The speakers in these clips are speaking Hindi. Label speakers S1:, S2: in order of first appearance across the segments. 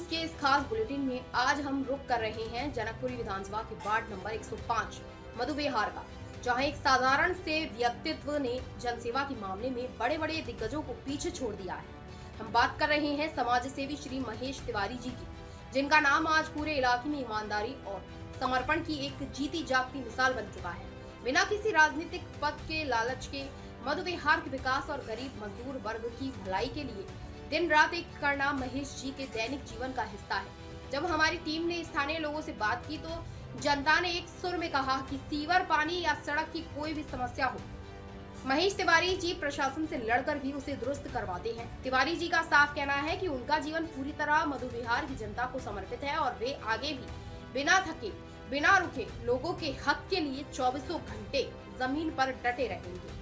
S1: के इस खास बुलेटिन में आज हम रुक कर रहे हैं जनकपुरी विधानसभा के वार्ड नंबर 105 मधुबेहार का, जहां एक साधारण से व्यक्तित्व ने जनसेवा के मामले में बड़े बड़े दिग्गजों को पीछे छोड़ दिया है। हम बात कर रहे हैं समाज सेवी श्री महेश तिवारी जी की, जिनका नाम आज पूरे इलाके में ईमानदारी और समर्पण की एक जीती जागती मिसाल बन चुका है। बिना किसी राजनीतिक पद के लालच के मधुबेहार के विकास और गरीब मजदूर वर्ग की भलाई के लिए दिन रात एक करना महेश जी के दैनिक जीवन का हिस्सा है। जब हमारी टीम ने स्थानीय लोगों से बात की तो जनता ने एक सुर में कहा कि सीवर, पानी या सड़क की कोई भी समस्या हो, महेश तिवारी जी प्रशासन से लड़कर भी उसे दुरुस्त करवाते हैं। तिवारी जी का साफ कहना है कि उनका जीवन पूरी तरह मधुबेहार की जनता को समर्पित है और वे आगे भी बिना थके, बिना रुके लोगों के हक के लिए 24 घंटे जमीन पर डटे रहेंगे।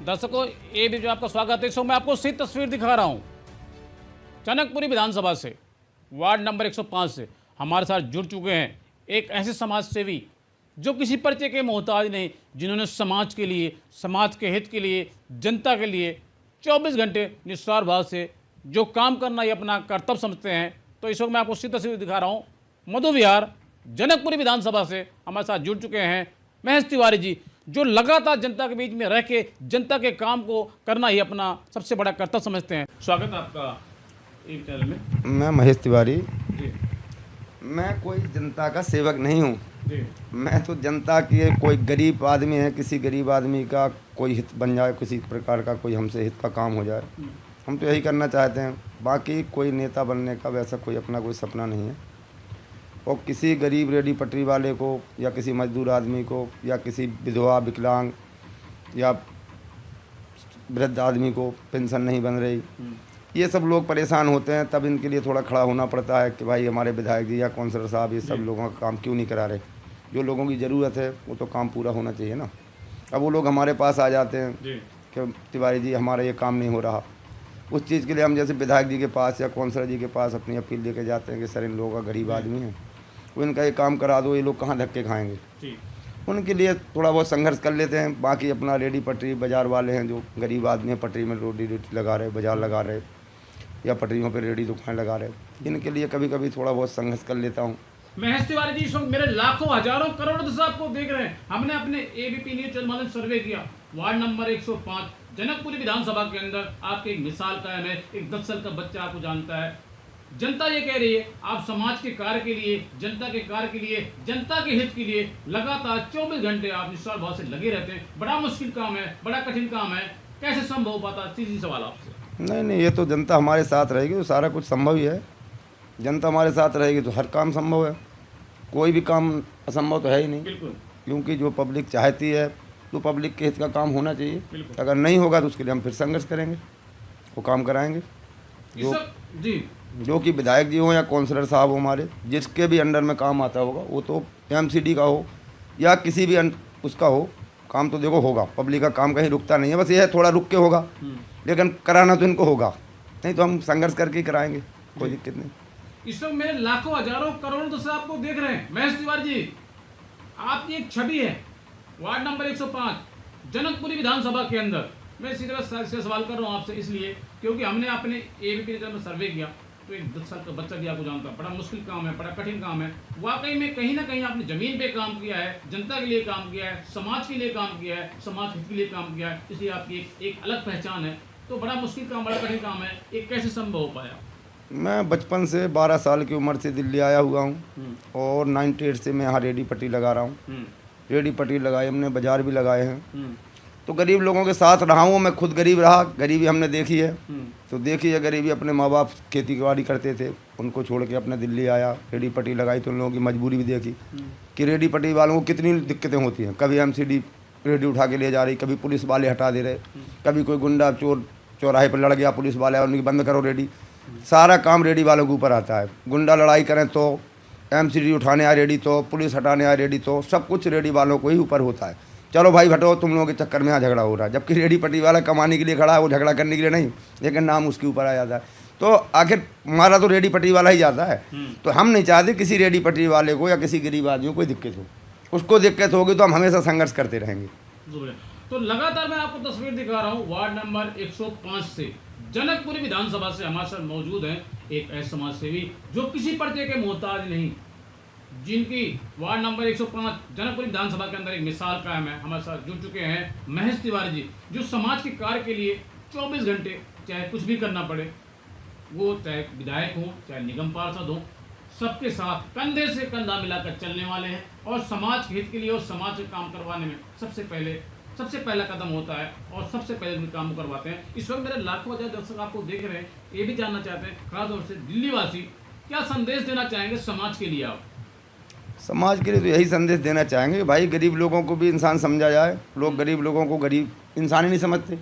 S2: दर्शकों, ये भी जो आपका स्वागत है। सो मैं आपको सीधी तस्वीर दिखा रहा हूँ जनकपुरी विधानसभा से, वार्ड नंबर 105 से। हमारे साथ जुड़ चुके हैं एक ऐसे समाज सेवी जो किसी परिचय के मोहताज नहीं, जिन्होंने समाज के लिए, समाज के हित के लिए, जनता के लिए 24 घंटे निस्वार्थ भाव से जो काम करना ही अपना कर्तव्य समझते हैं। तो इस वक्त मैं आपको सीधी तस्वीर दिखा रहा हूँ मधुबेहार जनकपुरी विधानसभा से। हमारे साथ जुड़ चुके हैं महेश तिवारी जी, जो लगातार जनता के बीच में रह के जनता के काम को करना ही अपना सबसे बड़ा कर्तव्य समझते हैं। स्वागत है आपका एक चैनल में।
S3: मैं महेश तिवारी
S2: जी
S3: मैं कोई जनता का सेवक नहीं हूँ।
S2: जी
S3: मैं तो जनता की, कोई गरीब आदमी है, किसी गरीब आदमी का कोई हित बन जाए, किसी प्रकार का कोई हमसे हित का काम हो जाए, हम तो यही करना चाहते हैं। बाकी कोई नेता बनने का वैसा कोई अपना कोई सपना नहीं है। और किसी गरीब रेडी पटरी वाले को या किसी मजदूर आदमी को या किसी विधवा, विकलांग या वृद्ध आदमी को पेंशन नहीं बन रही, ये सब लोग परेशान होते हैं। तब इनके लिए थोड़ा खड़ा होना पड़ता है कि भाई हमारे विधायक जी या काउंसलर साहब ये सब लोगों का काम क्यों नहीं करा रहे। जो लोगों की ज़रूरत है वो तो काम पूरा होना चाहिए ना। अब वो लोग हमारे पास आ जाते हैं कि तिवारी जी हमारा ये काम नहीं हो रहा। उस चीज़ के लिए हम जैसे विधायक जी के पास या काउंसलर जी के पास अपनी अपील लेके जाते हैं कि सर इन लोगों का गरीब आदमी है, वो इनका ये काम करा दो, ये लोग कहाँ धक्के खाएंगे। उनके लिए थोड़ा बहुत संघर्ष कर लेते हैं। बाकी अपना रेडी पटरी बाज़ार वाले हैं जो गरीब आदमी हैं, पटरी में रोटी लगा रहे, बाज़ार लगा रहे या पटरियों पर रेडी दुकान लगा रहे, इनके लिए कभी कभी थोड़ा बहुत संघर्ष कर लेता हूँ।
S2: महेश तिवारी जी, इस वक्त मेरे लाखों हजारों करोड़ों दर्शक आपको देख रहे हैं। हमने अपने एबीपी न्यूज चैनल में सर्वे किया, वार्ड नंबर 105 जनकपुरी विधानसभा के अंदर आपकी एक मिसाल कायम है। एक 10 साल का बच्चा आपको जानता है। जनता ये कह रही है आप समाज के कार्य के लिए, जनता के कार्य के लिए, जनता के हित के लिए लगातार 24 घंटे आप निस्वार्थ भाव से लगे रहते हैं। बड़ा मुश्किल काम है, बड़ा कठिन काम है, कैसे संभव हो पाता? सीधी सवाल आपसे।
S3: नहीं, ये तो जनता हमारे साथ रहेगी तो सारा कुछ संभव ही है। जनता हमारे साथ रहेगी तो हर काम संभव है। कोई भी काम असंभव तो है ही नहीं।
S2: बिल्कुल।
S3: क्योंकि जो पब्लिक चाहती है तो पब्लिक के हित का काम होना चाहिए। अगर नहीं होगा तो उसके लिए हम फिर संघर्ष करेंगे, वो काम कराएंगे। जो कि विधायक जी हो या काउंसलर साहब हो हमारे, जिसके भी अंडर में काम आता होगा, वो तो एमसीडी का हो या किसी भी उसका हो, काम तो देखो होगा। पब्लिक का काम कहीं रुकता नहीं है, बस ये है थोड़ा रुक के होगा, लेकिन कराना तो इनको होगा। नहीं तो हम संघर्ष करके ही कराएंगे, कोई दिक्कत नहीं।
S2: इस वक्त मेरे लाखों हजारों करोड़ों दर्शक आपको देख रहे हैं। महेश तिवारी जी, आपकी एक छवि है वार्ड नंबर 105 जनकपुरी विधानसभा के अंदर। मैं इसी तरह से सवाल कर रहा हूँ आपसे, इसलिए क्योंकि हमने अपने एबीपी में सर्वे किया तो एक 10 साल का बच्चा भी आपको जानता है। बड़ा मुश्किल काम है, बड़ा कठिन काम है। वाकई में कहीं ना कहीं आपने जमीन पे काम किया है, जनता के लिए काम किया है, समाज के लिए काम किया है, समाज हित के लिए काम किया है, इसलिए आपकी एक अलग पहचान है। तो बड़ा मुश्किल काम, बड़ा कठिन काम है, ये कैसे संभव हो पाया?
S3: मैं बचपन से 12 साल की उम्र से दिल्ली आया हुआ हूँ और 98 से मैं यहाँ रेडी पट्टी लगा रहा हूँ। रेडी पट्टी लगाई हमने, बाज़ार भी लगाए हैं। तो गरीब लोगों के साथ रहा हूँ। मैं खुद गरीब रहा, गरीबी हमने देखी है। तो देखी है गरीबी। अपने माँ बाप खेती बाड़ी करते थे, उनको छोड़ के अपने दिल्ली आया, रेडी पट्टी लगाई तो उन लोगों की मजबूरी भी देखी कि रेडी पट्टी वालों को कितनी दिक्कतें होती हैं। कभी एमसीडी रेडी उठा के ले जा रही, कभी पुलिस वाले हटा दे रहे, कभी कोई गुंडा चोर चौराहे पर लड़ गया, पुलिस वाले उनकी बंद करो रेडी। सारा काम रेडी वालों के ऊपर आता है। गुंडा लड़ाई करें तो, एमसीडी उठाने आए रेडी तो, पुलिस हटाने आए रेडी तो, सब कुछ रेडी वालों को ही ऊपर होता है। चलो भाई हटो, तुम लोगों के चक्कर में यहाँ झगड़ा हो रहा है। जबकि रेडी पट्टी वाला कमाने के लिए खड़ा है, वो झगड़ा करने के लिए नहीं, लेकिन नाम उसके ऊपर आ जाता है। तो आखिर हमारा तो रेडी पट्टी वाला ही जाता है। तो हम नहीं चाहते किसी रेडी पट्टी वाले को या किसी गरीब आदमी को कोई दिक्कत हो। उसको दिक्कत होगी तो हम हमेशा संघर्ष करते रहेंगे।
S2: तो लगातार मैं आपको तस्वीर दिखा रहा हूँ वार्ड नंबर 105 से जनकपुरी विधानसभा से हमारे साथ मौजूद हैं एक ऐसे समाज सेवी जो किसी पर्चे के मोहताज नहीं, जिनकी वार्ड नंबर 105 जनकपुरी विधानसभा के अंदर एक मिसाल कायम है। हमारे साथ जुड़ चुके हैं महेश तिवारी जी, जो समाज के कार्य के लिए 24 घंटे चाहे कुछ भी करना पड़े, वो चाहे विधायक हो चाहे निगम पार्षद हो, सबके साथ कंधे से कंधा मिलाकर चलने वाले हैं और समाज के हित के लिए और समाज के काम करवाने में सबसे पहला कदम होता है और सबसे पहले भी काम करवाते हैं। इस वक्त मेरे लाखों हजार दर्शक आपको देख रहे हैं, ये भी जानना चाहते हैं खासतौर से दिल्ली वासी क्या संदेश देना चाहेंगे समाज के लिए? आप
S3: समाज के लिए तो यही संदेश देना चाहेंगे कि भाई गरीब लोगों को भी इंसान समझा जाए। लोग गरीब लोगों को गरीब इंसान ही नहीं समझते।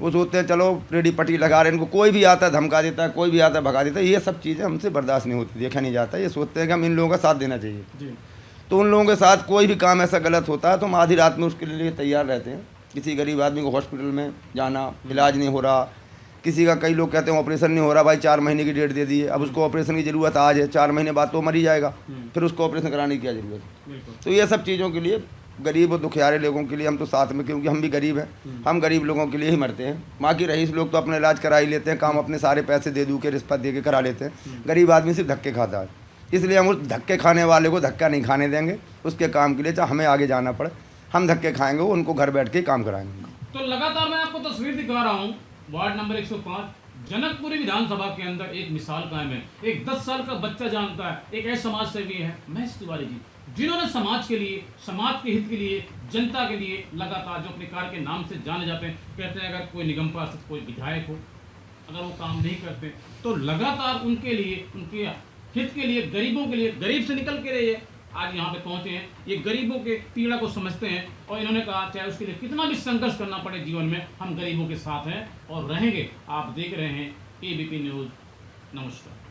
S3: वो सोचते हैं चलो रेडी पट्टी लगा रहे हैं, इनको कोई भी आता है धमका देता है, कोई भी आता है भगा देता है। ये सब चीज़ें हमसे बर्दाश्त नहीं होती, देखा नहीं जाता। ये सोचते हैं कि हम इन लोगों का साथ देना चाहिए
S2: जी।
S3: तो उन लोगों के साथ कोई भी काम ऐसा गलत होता है तो हम आधी रात में उसके लिए तैयार रहते हैं। किसी गरीब आदमी को हॉस्पिटल में जाना, इलाज नहीं हो रहा, किसी का कई लोग कहते हैं ऑपरेशन नहीं हो रहा, भाई 4 महीने की डेट दे दी है, अब उसको ऑपरेशन की ज़रूरत आज है, 4 महीने बाद तो मर ही जाएगा, फिर उसको ऑपरेशन कराने की क्या ज़रूरत है? तो ये सब चीज़ों के लिए गरीब और दुखियारे लोगों के लिए हम तो साथ में, क्योंकि हम भी गरीब हैं, हम गरीब लोगों के लिए ही मरते हैं। बाकी रईस लोग तो अपना इलाज करा ही लेते हैं, काम अपने सारे पैसे दे दूँ के रिश्वत दे के करा लेते हैं। गरीब आदमी सिर्फ धक्के खाता है, इसलिए हम उस धक्के खाने वाले को धक्का नहीं खाने देंगे। उसके काम के लिए चाहे हमें आगे जाना पड़े, हम धक्के खाएंगे, वो उनको घर बैठ के काम कराएंगे।
S2: तो लगातार मैं आपको तस्वीर दिखा रहा हूँ वार्ड नंबर 105 जनकपुरी विधानसभा के अंदर एक मिसाल कायम है। एक 10 साल का बच्चा जानता है, एक ऐसे समाज सेवी है महेश तिवारी जी, जिन्होंने समाज के लिए, समाज के हित के लिए, जनता के लिए लगातार, जो अपने कार्य के नाम से जाने जाते हैं, कहते हैं अगर कोई निगम पार्षद, कोई विधायक हो, अगर वो काम नहीं करते तो लगातार उनके लिए, उनके हित के लिए, गरीबों के लिए, गरीब से निकल के रहिए आज यहाँ पे पहुंचे हैं। ये गरीबों के पीड़ा को समझते हैं और इन्होंने कहा चाहे उसके लिए कितना भी संघर्ष करना पड़े जीवन में, हम गरीबों के साथ हैं और रहेंगे। आप देख रहे हैं ABP न्यूज़। नमस्कार।